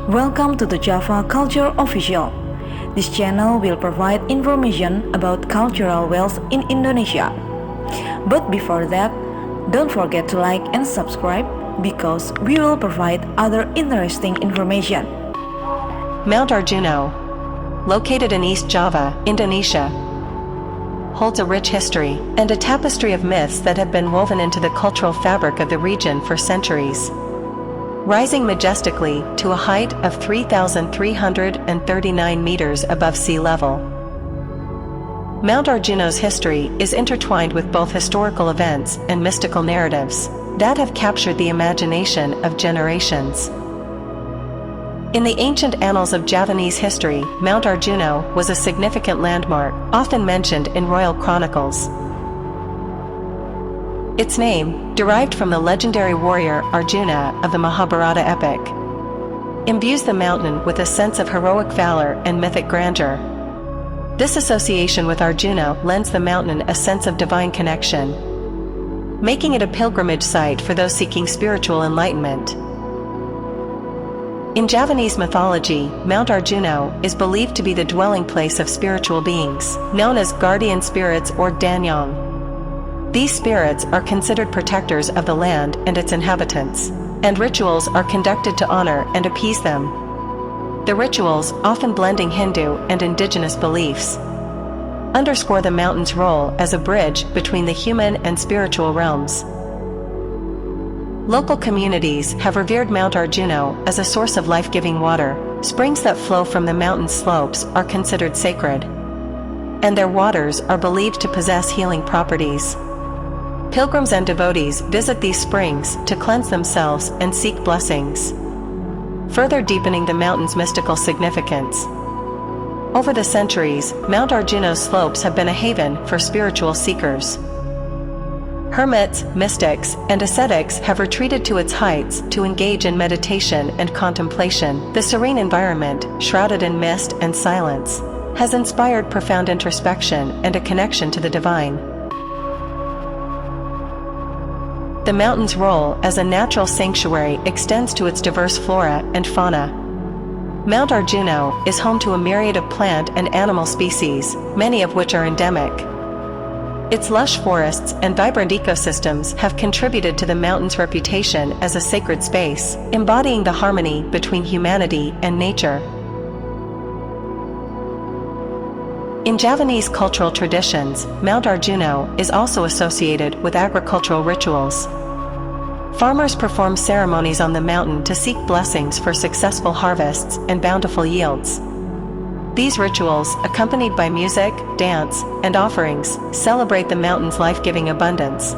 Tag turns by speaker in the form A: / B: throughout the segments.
A: Welcome to the Java Culture Official. This channel will provide information about cultural wealth in Indonesia. But before that, don't forget to like and subscribe because we will provide other interesting information.
B: Mount Arjuno, located in East Java, Indonesia, holds a rich history and a tapestry of myths that have been woven into the cultural fabric of the region for centuries. Rising majestically to a height of 3,339 meters above sea level, Mount Arjuno's history is intertwined with both historical events and mystical narratives that have captured the imagination of generations. In the ancient annals of Javanese history, Mount Arjuno was a significant landmark, often mentioned in royal chronicles. Its name, derived from the legendary warrior Arjuna of the Mahabharata epic, imbues the mountain with a sense of heroic valor and mythic grandeur. This association with Arjuna lends the mountain a sense of divine connection, making it a pilgrimage site for those seeking spiritual enlightenment. In Javanese mythology, Mount Arjuno is believed to be the dwelling place of spiritual beings, known as guardian spirits or danyang. These spirits are considered protectors of the land and its inhabitants, and rituals are conducted to honor and appease them. The rituals, often blending Hindu and indigenous beliefs, underscore the mountain's role as a bridge between the human and spiritual realms. Local communities have revered Mount Arjuno as a source of life-giving water. Springs that flow from the mountain's slopes are considered sacred, and their waters are believed to possess healing properties. Pilgrims and devotees visit these springs to cleanse themselves and seek blessings, further deepening the mountain's mystical significance. Over the centuries, Mount Arjuno's slopes have been a haven for spiritual seekers. Hermits, mystics, and ascetics have retreated to its heights to engage in meditation and contemplation. The serene environment, shrouded in mist and silence, has inspired profound introspection and a connection to the divine. The mountain's role as a natural sanctuary extends to its diverse flora and fauna. Mount Arjuno is home to a myriad of plant and animal species, many of which are endemic. Its lush forests and vibrant ecosystems have contributed to the mountain's reputation as a sacred space, embodying the harmony between humanity and nature. In Javanese cultural traditions, Mount Arjuno is also associated with agricultural rituals. Farmers perform ceremonies on the mountain to seek blessings for successful harvests and bountiful yields. These rituals, accompanied by music, dance, and offerings, celebrate the mountain's life-giving abundance.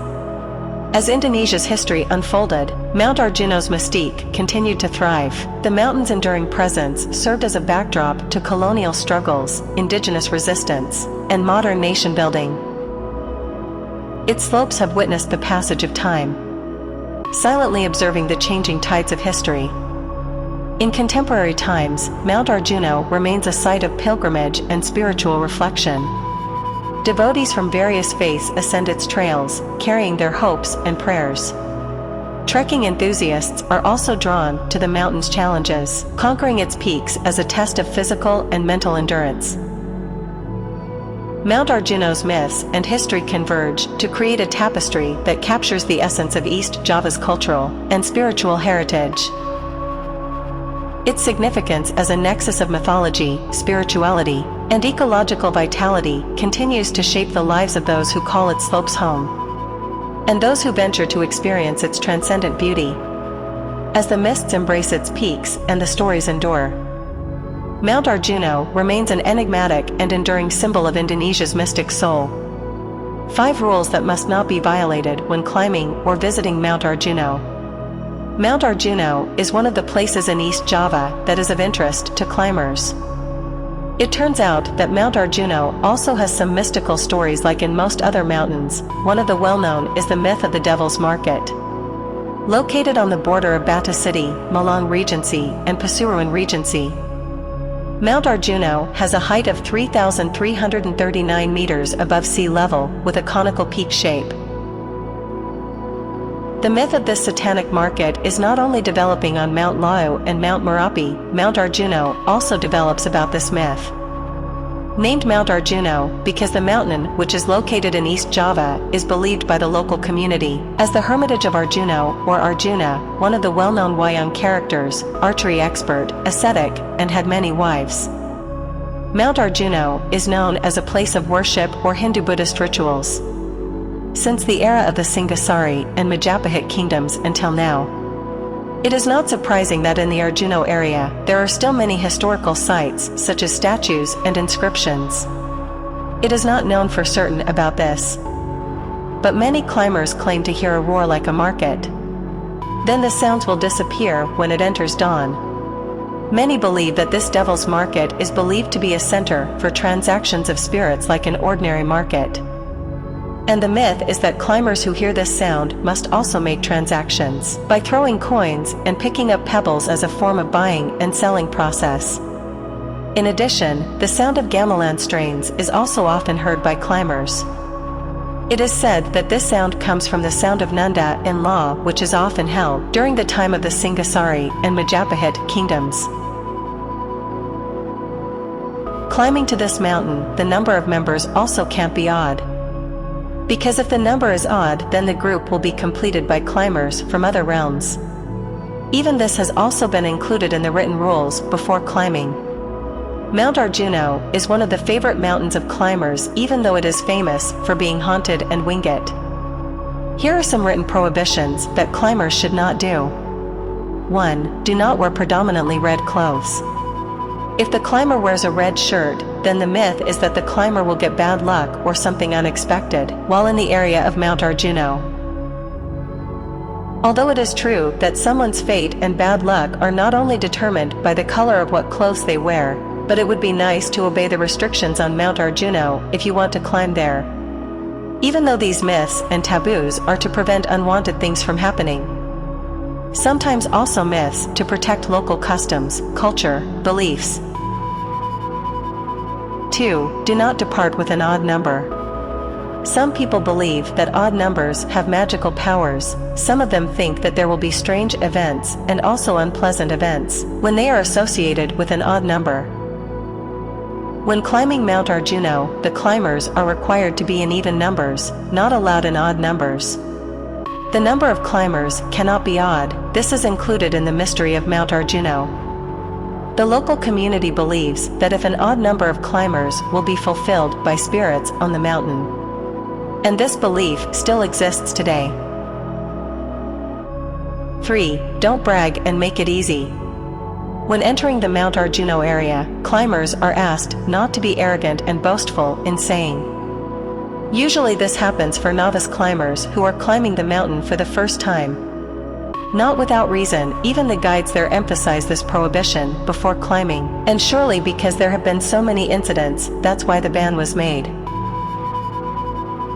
B: As Indonesia's history unfolded, Mount Arjuno's mystique continued to thrive. The mountain's enduring presence served as a backdrop to colonial struggles, indigenous resistance, and modern nation-building. Its slopes have witnessed the passage of time, silently observing the changing tides of history. In contemporary times, Mount Arjuno remains a site of pilgrimage and spiritual reflection. Devotees from various faiths ascend its trails, carrying their hopes and prayers. Trekking enthusiasts are also drawn to the mountain's challenges, conquering its peaks as a test of physical and mental endurance. Mount Arjuno's myths and history converge to create a tapestry that captures the essence of East Java's cultural and spiritual heritage. Its significance as a nexus of mythology, spirituality, and ecological vitality continues to shape the lives of those who call its slopes home, and those who venture to experience its transcendent beauty. As the mists embrace its peaks and the stories endure, Mount Arjuno remains an enigmatic and enduring symbol of Indonesia's mystic soul. 5 rules that must not be violated when climbing or visiting Mount Arjuno. Mount Arjuno is one of the places in East Java that is of interest to climbers. It turns out that Mount Arjuno also has some mystical stories like in most other mountains. One of the well-known is the myth of the Devil's Market. Located on the border of Bata City, Malang Regency, and Pasuruan Regency, Mount Arjuno has a height of 3,339 meters above sea level with a conical peak shape. The myth of this satanic market is not only developing on Mount Lau and Mount Merapi, Mount Arjuno also develops about this myth. Named Mount Arjuno because the mountain, which is located in East Java, is believed by the local community as the hermitage of Arjuno or Arjuna, one of the well-known wayang characters, archery expert, ascetic, and had many wives. Mount Arjuno is known as a place of worship or Hindu-Buddhist rituals. Since the era of the Singasari and Majapahit kingdoms until now. It is not surprising that in the Arjuno area, there are still many historical sites, such as statues and inscriptions. It is not known for certain about this. But many climbers claim to hear a roar like a market. Then the sounds will disappear when it enters dawn. Many believe that this devil's market is believed to be a center for transactions of spirits like an ordinary market. And the myth is that climbers who hear this sound must also make transactions by throwing coins and picking up pebbles as a form of buying and selling process. In addition, the sound of gamelan strains is also often heard by climbers. It is said that this sound comes from the sound of Nanda in law, which is often held during the time of the Singasari and Majapahit kingdoms. Climbing to this mountain, the number of members also can't be odd. Because if the number is odd, then the group will be completed by climbers from other realms. Even this has also been included in the written rules before climbing. Mount Arjuno is one of the favorite mountains of climbers, even though it is famous for being haunted and winged. Here are some written prohibitions that climbers should not do. 1. Do not wear predominantly red clothes. If the climber wears a red shirt, then the myth is that the climber will get bad luck or something unexpected while in the area of Mount Arjuno. Although it is true that someone's fate and bad luck are not only determined by the color of what clothes they wear, but it would be nice to obey the restrictions on Mount Arjuno if you want to climb there. Even though these myths and taboos are to prevent unwanted things from happening. Sometimes also myths to protect local customs, culture, beliefs. 2. Do not depart with an odd number. Some people believe that odd numbers have magical powers. Some of them think that there will be strange events and also unpleasant events when they are associated with an odd number. When climbing Mount Arjuno, the climbers are required to be in even numbers, not allowed in odd numbers. The number of climbers cannot be odd. This is included in the mystery of Mount Arjuno. The local community believes that if an odd number of climbers will be fulfilled by spirits on the mountain. And this belief still exists today. 3. Don't brag and make it easy. When entering the Mount Arjuno area, climbers are asked not to be arrogant and boastful in saying. Usually this happens for novice climbers who are climbing the mountain for the first time. Not without reason, even the guides there emphasize this prohibition before climbing, and surely because there have been so many incidents, that's why the ban was made.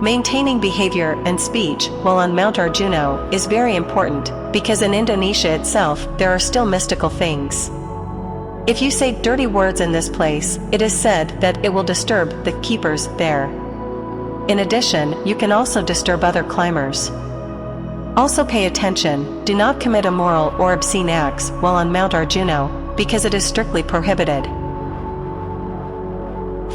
B: Maintaining behavior and speech while on Mount Arjuno is very important, because in Indonesia itself there are still mystical things. If you say dirty words in this place, it is said that it will disturb the keepers there. In addition, you can also disturb other climbers. Also pay attention, do not commit immoral or obscene acts while on Mount Arjuno, because it is strictly prohibited.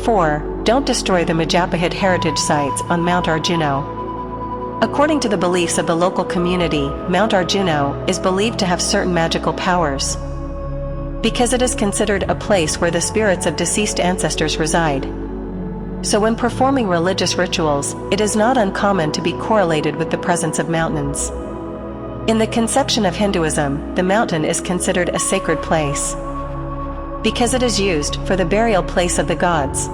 B: 4. Don't destroy the Majapahit heritage sites on Mount Arjuno. According to the beliefs of the local community, Mount Arjuno is believed to have certain magical powers. Because it is considered a place where the spirits of deceased ancestors reside. So when performing religious rituals, it is not uncommon to be correlated with the presence of mountains. In the conception of Hinduism, the mountain is considered a sacred place, because it is used for the burial place of the gods.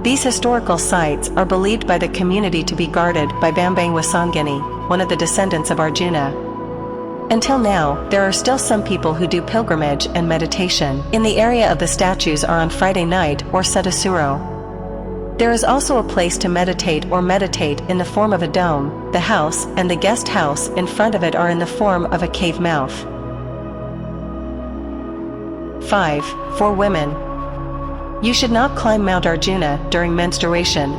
B: These historical sites are believed by the community to be guarded by Bambang Wasanggeni, one of the descendants of Arjuna. Until now, there are still some people who do pilgrimage and meditation in the area of the statues are on Friday night or Setasuro. There is also a place to meditate in the form of a dome. The house and the guest house in front of it are in the form of a cave mouth. 5. For women. You should not climb Mount Arjuna during menstruation.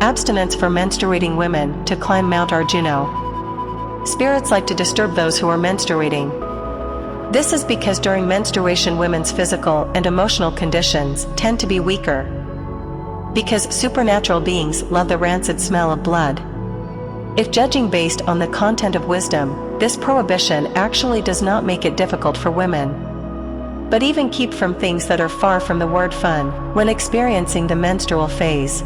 B: abstinence for menstruating women to climb Mount Arjuno. Spirits like to disturb those who are menstruating. This is because during menstruation women's physical and emotional conditions tend to be weaker. Because supernatural beings love the rancid smell of blood. If judging based on the content of wisdom, this prohibition actually does not make it difficult for women. But even keep from things that are far from the word fun when experiencing the menstrual phase.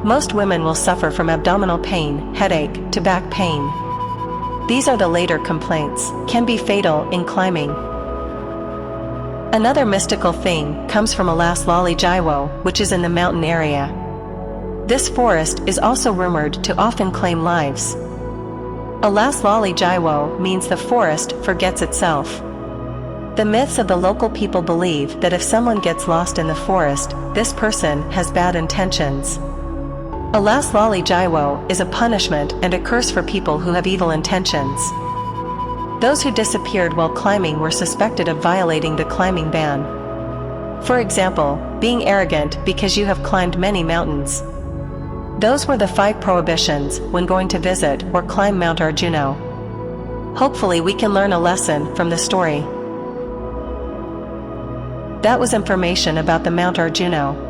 B: Most women will suffer from abdominal pain, headache, to back pain. These are the later complaints, can be fatal in climbing. Another mystical thing comes from Alas Lali Jaiwo, which is in the mountain area. This forest is also rumored to often claim lives. Alas Lali Jaiwo means the forest forgets itself. The myths of the local people believe that if someone gets lost in the forest, this person has bad intentions. Alas Lali Jaiwo is a punishment and a curse for people who have evil intentions. Those who disappeared while climbing were suspected of violating the climbing ban. For example, being arrogant because you have climbed many mountains. Those were the 5 prohibitions when going to visit or climb Mount Arjuno. Hopefully we can learn a lesson from the story. That was information about the Mount Arjuno.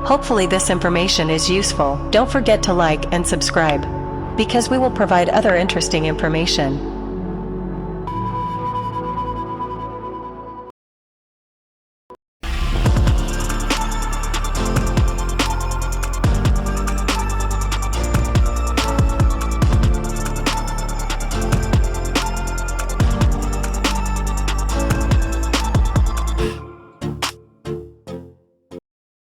B: Hopefully this information is useful. Don't forget to like and subscribe, because we will provide other interesting information.